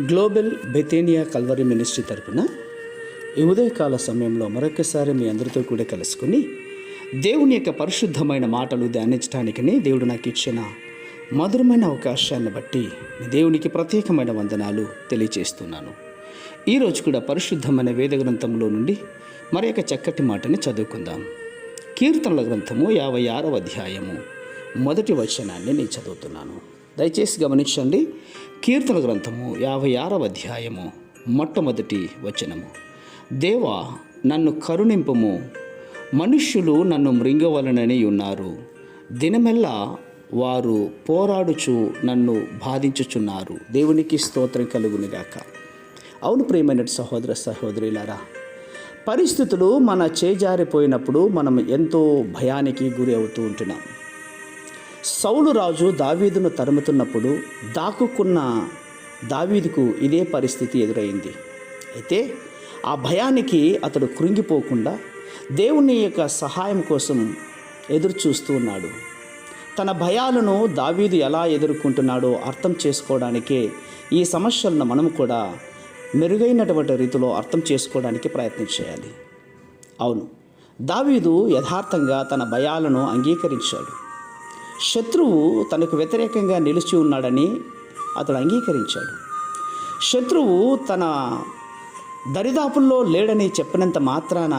Global బెతేనియా Calvary ministry తరపున ఈ ఉదయకాల సమయంలో మరొకసారి మీ అందరితో కూడా కలుసుకుని దేవుని యొక్క పరిశుద్ధమైన మాటలు ధ్యానించడానికి దేవుడు నాకు ఇచ్చిన మధురమైన అవకాశాన్ని బట్టి దేవునికి ప్రత్యేకమైన వందనాలు తెలియజేస్తున్నాను. ఈరోజు కూడా పరిశుద్ధమైన వేద గ్రంథంలో నుండి మరి యొక్క చక్కటి మాటని చదువుకుందాం. కీర్తనల గ్రంథము 56వ అధ్యాయము మొదటి వచనాన్ని నేను చదువుతున్నాను. దయచేసి గమనించండి. కీర్తన గ్రంథము 56వ అధ్యాయము మొట్టమొదటి వచనము. దేవా, నన్ను కరుణింపుము, మనుష్యులు నన్ను మృంగవలనని ఉన్నారు. దినమెల్లా వారు పోరాడుచు నన్ను బాధించుచున్నారు. దేవునికి స్తోత్రం కలుగునుగాక. అవును ప్రియమైన సహోదర సహోదరులారా, పరిస్థితులు మన చేజారిపోయినప్పుడు మనం ఎంతో భయానికి గురి అవుతూ ఉంటున్నాం. సౌలు రాజు దావీదును తరుముతున్నప్పుడు దాక్కున్న దావీదుకు ఇదే పరిస్థితి ఎదురైంది. అయితే ఆ భయానికి అతడు కృంగిపోకుండా దేవుని యొక్క సహాయం కోసం ఎదురు చూస్తూ ఉన్నాడు. తన భయాలను దావీదు ఎలా ఎదుర్కొంటున్నాడో అర్థం చేసుకోవడానికే ఈ సమస్యలను మనం కూడా మెరుగైనటువంటి రీతిలో అర్థం చేసుకోవడానికి ప్రయత్నం చేయాలి. అవును, దావీదు యథార్థంగా తన భయాలను అంగీకరించాడు. శత్రువు తనకు వ్యతిరేకంగా నిలిచి ఉన్నాడని అతడు అంగీకరించాడు. శత్రువు తన దరిదాపుల్లో లేడని చెప్పినంత మాత్రాన,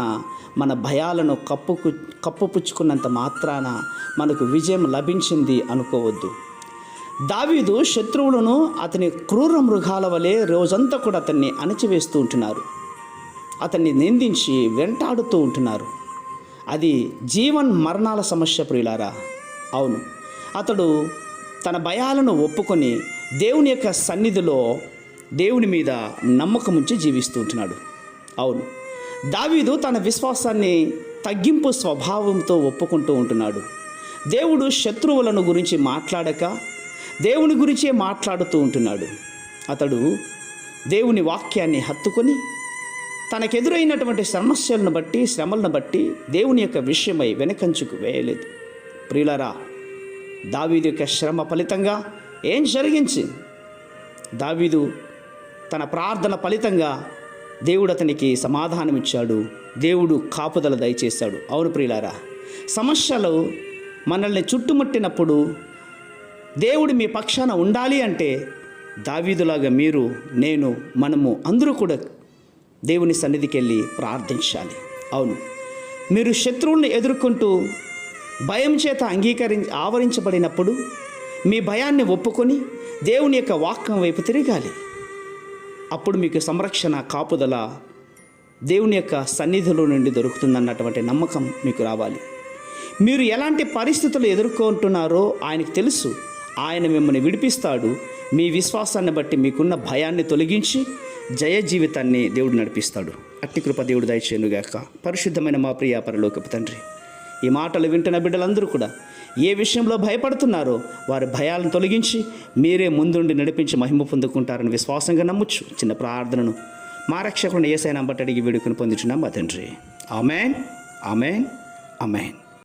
మన భయాలను కప్పుపుచ్చుకున్నంత మాత్రాన మనకు విజయం లభించింది అనుకోవద్దు. దావీదు శత్రువులను అతని క్రూర మృగాల వలె రోజంతా కూడా అతన్ని అణచివేస్తూ ఉంటున్నారు. అతన్ని నిందించి వెంటాడుతూ ఉంటున్నారు. అది జీవన్ మరణాల సమస్య ప్రియులారా. అవును, అతడు తన భయాలను ఒప్పుకొని దేవుని యొక్క సన్నిధిలో దేవుని మీద నమ్మకం ఉంచి జీవిస్తూ ఉంటున్నాడు. అవును, దావీదు తన విశ్వాసాన్ని తగ్గింపు స్వభావంతో ఒప్పుకుంటూ ఉంటున్నాడు. దేవుడు శత్రువులను గురించి మాట్లాడక దేవుని గురించే మాట్లాడుతూ ఉంటున్నాడు. అతడు దేవుని వాక్యాన్ని హత్తుకొని తనకెదురైనటువంటి సమస్యలను బట్టి, శ్రమలను బట్టి దేవుని యొక్క విషయమై వెనకంచుకు వేయలేదు. ప్రియులారా, దావీదు యొక్క శ్రమ ఫలితంగా ఏం జరిగించింది? దావీదు తన ప్రార్థన ఫలితంగా దేవుడు అతనికి సమాధానం ఇచ్చాడు. దేవుడు కాపుదల దయచేశాడు. అవును ప్రియులారా, సమస్యలు మనల్ని చుట్టుముట్టినప్పుడు దేవుడు మీ పక్షాన ఉండాలి అంటే దావీదులాగా మీరు, నేను, మనము అందరూ కూడా దేవుని సన్నిధికి వెళ్ళి ప్రార్థించాలి. అవును, మీరు శత్రువుల్ని ఎదుర్కొంటూ భయం చేత ఆవరించబడినప్పుడు మీ భయాన్ని ఒప్పుకొని దేవుని యొక్క వాక్యం వైపు తిరగాలి. అప్పుడు మీకు సంరక్షణ, కాపుదల దేవుని యొక్క సన్నిధిలో నుండి దొరుకుతుందన్నటువంటి నమ్మకం మీకు రావాలి. మీరు ఎలాంటి పరిస్థితులు ఎదుర్కొంటున్నారో ఆయనకు తెలుసు. ఆయన మిమ్మల్ని విడిపిస్తాడు. మీ విశ్వాసాన్ని బట్టి మీకున్న భయాన్ని తొలగించి జయ జీవితాన్ని దేవుడు నడిపిస్తాడు. అట్టి కృప దేవుడు దయచేయునుగాక. పరిశుద్ధమైన మా ప్రియ పరలోకపు తండ్రి, ఈ మాటలు వింటున్న బిడ్డలందరూ కూడా ఏ విషయంలో భయపడుతున్నారో వారి భయాలను తొలగించి మీరే ముందుండి నడిపించి మహిమ పొందుకుంటారని విశ్వాసంగా నమ్మొచ్చు. చిన్న ప్రార్థనను మా రక్షకుని యేసయ్య నామమున అడిగి వేడుకొని పొందుచున్నాం మా తండ్రి. ఆమేన్, ఆమేన్, ఆమేన్.